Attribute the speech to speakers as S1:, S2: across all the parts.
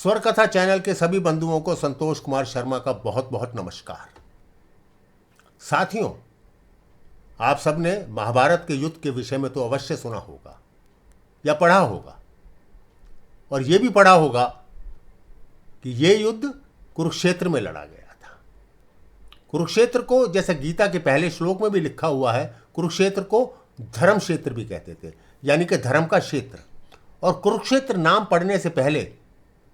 S1: स्वर कथा चैनल के सभी बंधुओं को संतोष कुमार शर्मा का बहुत बहुत नमस्कार। साथियों, आप सबने महाभारत के युद्ध के विषय में तो अवश्य सुना होगा या पढ़ा होगा, और ये भी पढ़ा होगा कि ये युद्ध कुरुक्षेत्र में लड़ा गया था। कुरुक्षेत्र को, जैसे गीता के पहले श्लोक में भी लिखा हुआ है, कुरुक्षेत्र को धर्म क्षेत्र भी कहते थे, यानी कि धर्म का क्षेत्र। और कुरुक्षेत्र नाम पड़ने से पहले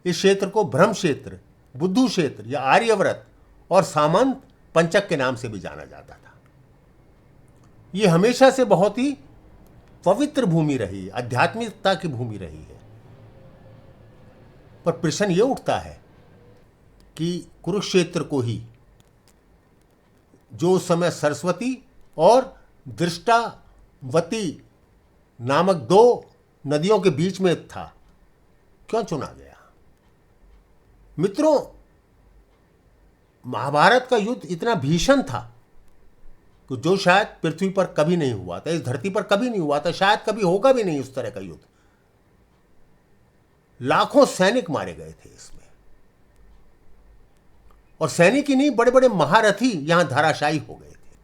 S1: इस क्षेत्र को ब्रह्म क्षेत्र, बुद्धू क्षेत्र या आर्यव्रत और सामंत पंचक के नाम से भी जाना जाता था। ये हमेशा से बहुत ही पवित्र भूमि रही है, आध्यात्मिकता की भूमि रही है। पर प्रश्न ये उठता है कि कुरुक्षेत्र को ही, जो उस समय सरस्वती और दृष्टावती नामक दो नदियों के बीच में था, क्यों चुना गया? मित्रों, महाभारत का युद्ध इतना भीषण था कि जो शायद पृथ्वी पर कभी नहीं हुआ था, इस धरती पर कभी नहीं हुआ था, शायद कभी होगा भी नहीं उस तरह का युद्ध। लाखों सैनिक मारे गए थे इसमें, और सैनिक ही नहीं, बड़े बड़े महारथी यहां धराशायी हो गए थे।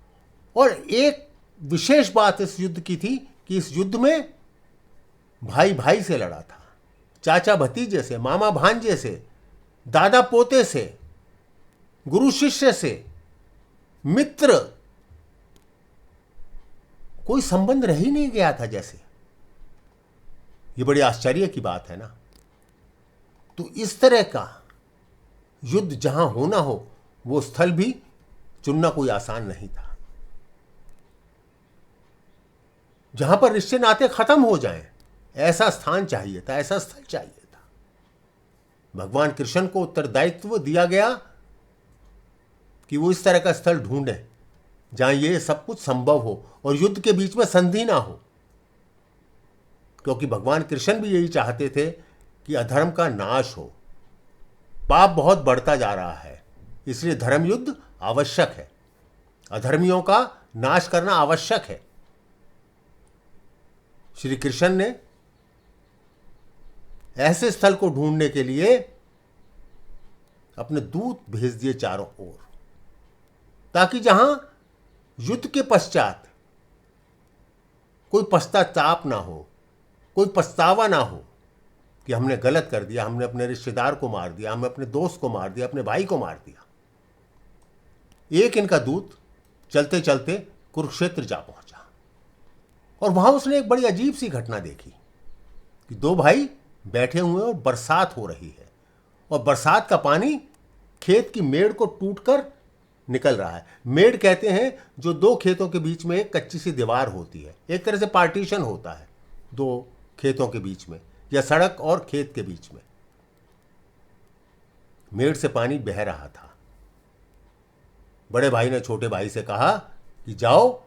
S1: और एक विशेष बात इस युद्ध की थी कि इस युद्ध में भाई भाई से लड़ा था, चाचा भतीजे से, मामा भांजे से, दादा पोते से, गुरु शिष्य से, मित्र, कोई संबंध रह ही नहीं गया था जैसे। ये बड़ी आश्चर्य की बात है ना। तो इस तरह का युद्ध जहां होना हो, वो स्थल भी चुनना कोई आसान नहीं था। जहां पर रिश्ते नाते खत्म हो जाएं, ऐसा स्थान चाहिए था, ऐसा स्थल चाहिए था। भगवान कृष्ण को उत्तरदायित्व दिया गया कि वो इस तरह का स्थल ढूंढें जहां ये सब कुछ संभव हो और युद्ध के बीच में संधि ना हो, क्योंकि भगवान कृष्ण भी यही चाहते थे कि अधर्म का नाश हो। पाप बहुत बढ़ता जा रहा है, इसलिए धर्म युद्ध आवश्यक है, अधर्मियों का नाश करना आवश्यक है। श्री कृष्ण ने ऐसे स्थल को ढूंढने के लिए अपने दूत भेज दिए चारों ओर, ताकि जहां युद्ध के पश्चात कोई पश्चाताप ना हो, कोई पछतावा ना हो कि हमने गलत कर दिया, हमने अपने रिश्तेदार को मार दिया, हमने अपने दोस्त को मार दिया, अपने भाई को मार दिया। एक इनका दूत चलते चलते कुरुक्षेत्र जा पहुंचा, और वहां उसने एक बड़ी अजीब सी घटना देखी कि दो भाई बैठे हुए और बरसात हो रही है, और बरसात का पानी खेत की मेड़ को टूटकर निकल रहा है। मेड़ कहते हैं जो दो खेतों के बीच में एक कच्ची सी दीवार होती है, एक तरह से पार्टीशन होता है दो खेतों के बीच में, या सड़क और खेत के बीच में। मेड़ से पानी बह रहा था। बड़े भाई ने छोटे भाई से कहा कि जाओ,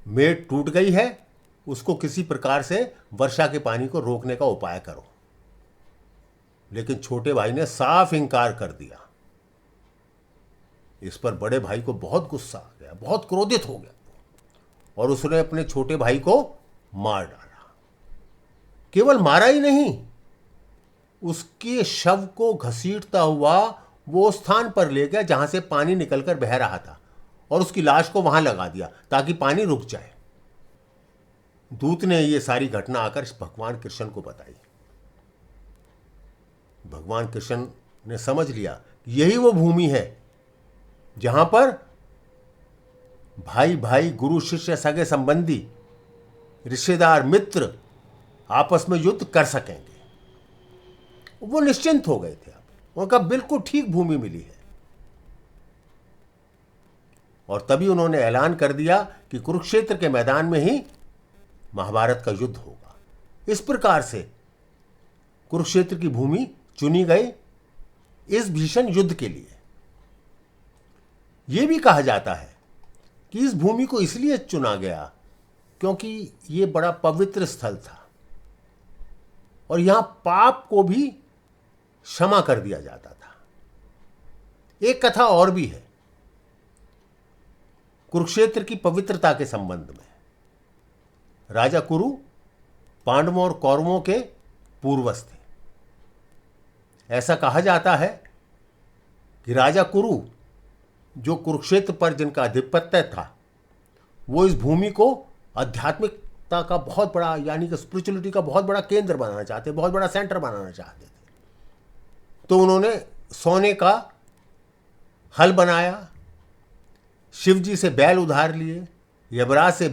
S1: मेड़ टूट गई है, उसको किसी प्रकार से वर्षा के पानी को रोकने का उपाय करो। लेकिन छोटे भाई ने साफ इंकार कर दिया। इस पर बड़े भाई को बहुत गुस्सा आ गया, बहुत क्रोधित हो गया, और उसने अपने छोटे भाई को मार डाला। केवल मारा ही नहीं, उसके शव को घसीटता हुआ वो स्थान पर ले गया जहां से पानी निकलकर बह रहा था, और उसकी लाश को वहां लगा दिया ताकि पानी रुक जाए। दूत ने ये सारी घटना आकर भगवान कृष्ण को बताई। भगवान कृष्ण ने समझ लिया यही वो भूमि है जहां पर भाई भाई, गुरु शिष्य, सगे संबंधी, रिश्तेदार, मित्र आपस में युद्ध कर सकेंगे। वो निश्चिंत हो गए थे। अब उनका बिल्कुल ठीक भूमि मिली है। और तभी उन्होंने ऐलान कर दिया कि कुरुक्षेत्र के मैदान में ही महाभारत का युद्ध होगा। इस प्रकार से कुरुक्षेत्र की भूमि चुनी गई इस भीषण युद्ध के लिए। यह भी कहा जाता है कि इस भूमि को इसलिए चुना गया क्योंकि यह बड़ा पवित्र स्थल था, और यहां पाप को भी क्षमा कर दिया जाता था। एक कथा और भी है कुरुक्षेत्र की पवित्रता के संबंध में। राजा कुरु पांडवों और कौरवों के पूर्वज थे। ऐसा कहा जाता है कि राजा कुरु, जो कुरुक्षेत्र पर जिनका आधिपत्य था, वो इस भूमि को आध्यात्मिकता का बहुत बड़ा, यानी कि स्पिरिचुअलिटी का बहुत बड़ा केंद्र बनाना चाहते, बहुत बड़ा सेंटर बनाना चाहते थे। तो उन्होंने सोने का हल बनाया, शिव जी से बैल उधार लिए, यमराज से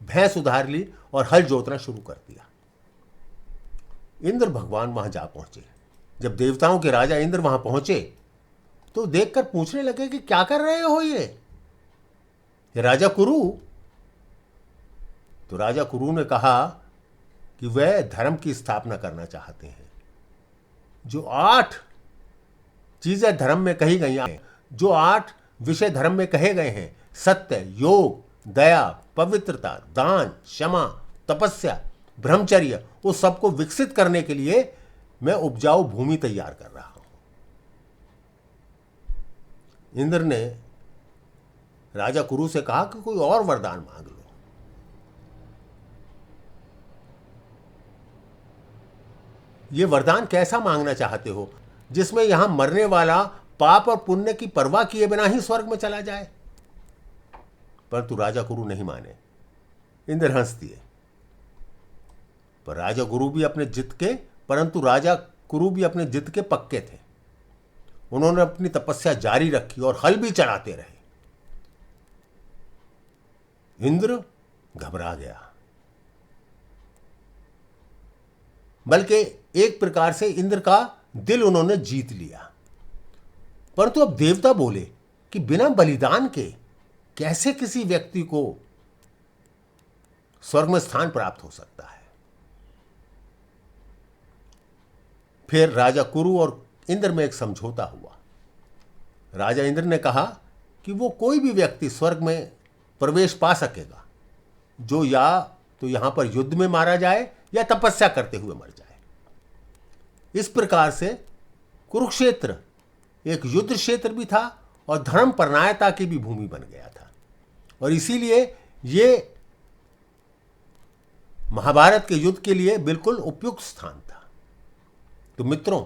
S1: भैंस उधार ली और हल जोतना शुरू कर दिया। इंद्र भगवान वहां जा पहुंचे। जब देवताओं के राजा इंद्र वहां पहुंचे तो देखकर पूछने लगे कि क्या कर रहे हो ये राजा कुरु। तो राजा कुरु ने कहा कि वह धर्म की स्थापना करना चाहते हैं। जो 8 चीजें धर्म में कही गई हैं, जो 8 विषय धर्म में कहे गए हैं, सत्य, योग, दया, पवित्रता, दान, क्षमा, तपस्या, ब्रह्मचर्य, उस सबको विकसित करने के लिए मैं उपजाऊ भूमि तैयार कर रहा हूं। इंद्र ने राजा कुरु से कहा कि कोई और वरदान मांग लो। ये वरदान कैसा मांगना चाहते हो जिसमें यहां मरने वाला पाप और पुण्य की परवाह किए बिना ही स्वर्ग में चला जाए? परंतु राजा गुरु नहीं माने। इंद्र हंस दिए। पर राजा गुरु भी अपने जिद के पक्के थे। उन्होंने अपनी तपस्या जारी रखी और हल भी चलाते रहे। इंद्र घबरा गया, बल्कि एक प्रकार से इंद्र का दिल उन्होंने जीत लिया। परंतु अब देवता बोले कि बिना बलिदान के कैसे किसी व्यक्ति को स्वर्ग में स्थान प्राप्त हो सकता है। फिर राजा कुरु और इंद्र में एक समझौता हुआ। राजा इंद्र ने कहा कि वो कोई भी व्यक्ति स्वर्ग में प्रवेश पा सकेगा जो या तो यहां पर युद्ध में मारा जाए या तपस्या करते हुए मर जाए। इस प्रकार से कुरुक्षेत्र एक युद्ध क्षेत्र भी था और धर्म परनायता की भी भूमि बन गया था, और इसीलिए ये महाभारत के युद्ध के लिए बिल्कुल उपयुक्त स्थान था। तो मित्रों,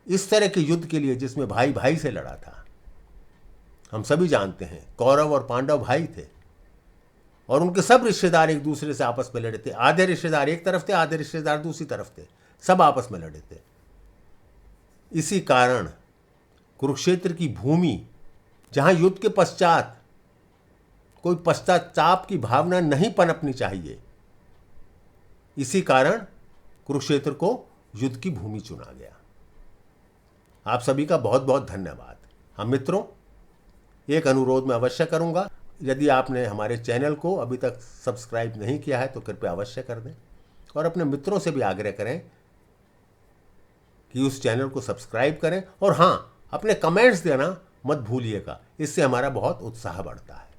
S1: इस तरह के युद्ध के लिए जिसमें भाई भाई से लड़ा था, हम सभी जानते हैं कौरव और पांडव भाई थे और उनके सब रिश्तेदार एक दूसरे से आपस में लड़े थे। आधे रिश्तेदार एक तरफ थे, आधे रिश्तेदार दूसरी तरफ थे, सब आपस में लड़े थे। इसी कारण कुरुक्षेत्र की भूमि, जहां युद्ध के पश्चात कोई पश्चाताप की भावना नहीं पनपनी चाहिए, इसी कारण कुरुक्षेत्र को युद्ध की भूमि चुना गया। आप सभी का बहुत बहुत धन्यवाद। हम मित्रों, एक अनुरोध मैं अवश्य करूंगा, यदि आपने हमारे चैनल को अभी तक सब्सक्राइब नहीं किया है तो कृपया अवश्य कर दें और अपने मित्रों से भी आग्रह करें कि उस चैनल को सब्सक्राइब करें। और हाँ, अपने कमेंट्स देना मत भूलिएगा, इससे हमारा बहुत उत्साह बढ़ता है।